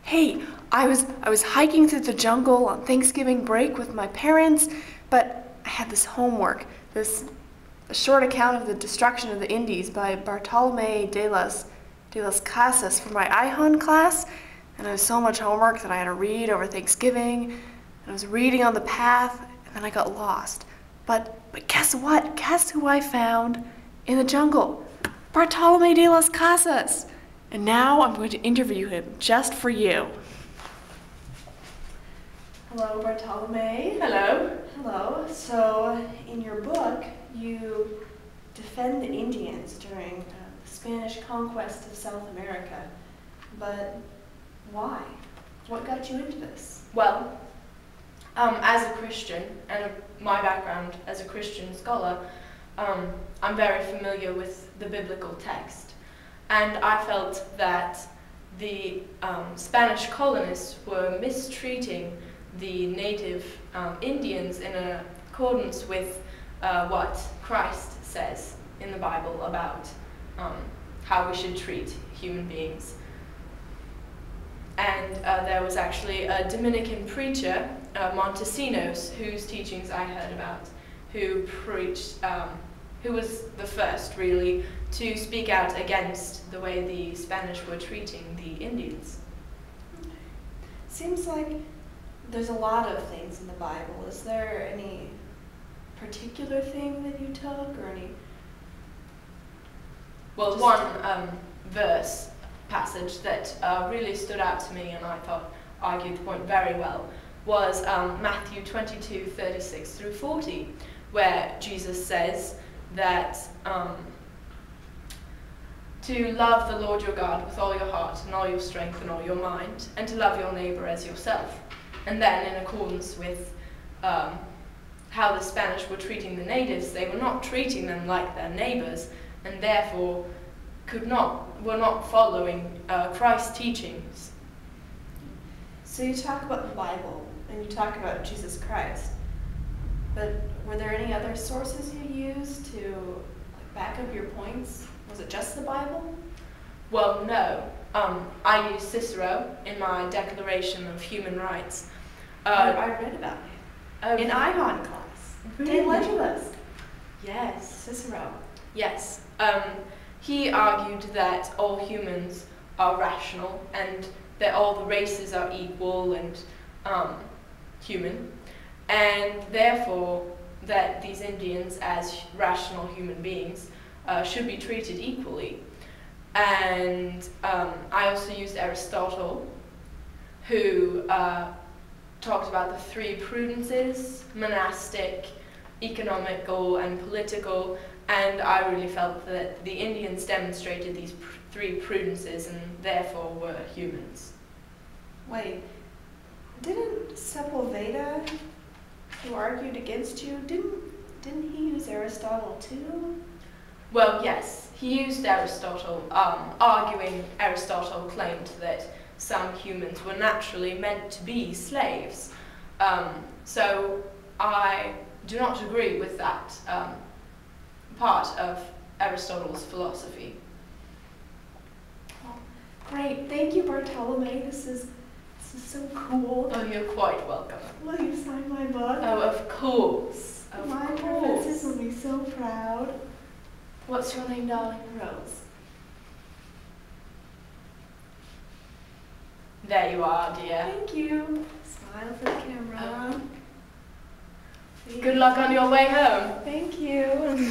Hey, I was hiking through the jungle on Thanksgiving break with my parents, but I had this homework, this a short account of the destruction of the Indies by Bartolomé de las Casas for my IHON class, and it was so much homework that I had to read over Thanksgiving, and I was reading on the path, and then I got lost. But guess what? Guess who I found in the jungle? Bartolomé de las Casas. And now I'm going to interview him just for you. Hello, Bartolomé. Hello. Hello. So, in your book, you defend the Indians during the Spanish conquest of South America. But why? What got you into this? Well, as a Christian, and my background as a Christian scholar, I'm very familiar with the biblical text. And I felt that the Spanish colonists were mistreating the native Indians in accordance with what Christ says in the Bible about how we should treat human beings. And there was actually a Dominican preacher, Montesinos, whose teachings I heard about, who preached, who was the first really to speak out against the way the Spanish were treating the Indians. Seems like there's a lot of things in the Bible. Is there any particular thing that you took, or any? Well, one verse passage that really stood out to me and I thought argued the point very well was Matthew 22:36 through 40, where Jesus says that to love the Lord your God with all your heart and all your strength and all your mind, and to love your neighbor as yourself. And then, in accordance with how the Spanish were treating the natives, they were not treating them like their neighbors, and therefore were not following Christ's teachings. So you talk about the Bible and you talk about Jesus Christ, but were there any other sources you used to back up your points? Was it just the Bible? Well, no. I used Cicero in my Declaration of Human Rights. I read about it in IHON class. Really? De Legibus. Yes. Cicero. Yes. He argued that all humans are rational and that all the races are equal and human, and therefore that these Indians, as rational human beings, should be treated equally. And I also used Aristotle, who talked about the three prudences: monastic, economical, and political, and I really felt that the Indians demonstrated these three prudences and therefore were humans. Wait, didn't Sepulveda, who argued against you, didn't he use Aristotle too? Well, yes, he used Aristotle, arguing Aristotle claimed that some humans were naturally meant to be slaves. So I do not agree with that part of Aristotle's philosophy. Oh, great, thank you, Bartolomé. This is so cool. Oh, you're quite welcome. Will you sign my book? Oh, of course. My professors will be so proud. What's your name, darling? Rose. There you are, dear. Thank you. Smile for the camera. Good luck on your way home. Thank you.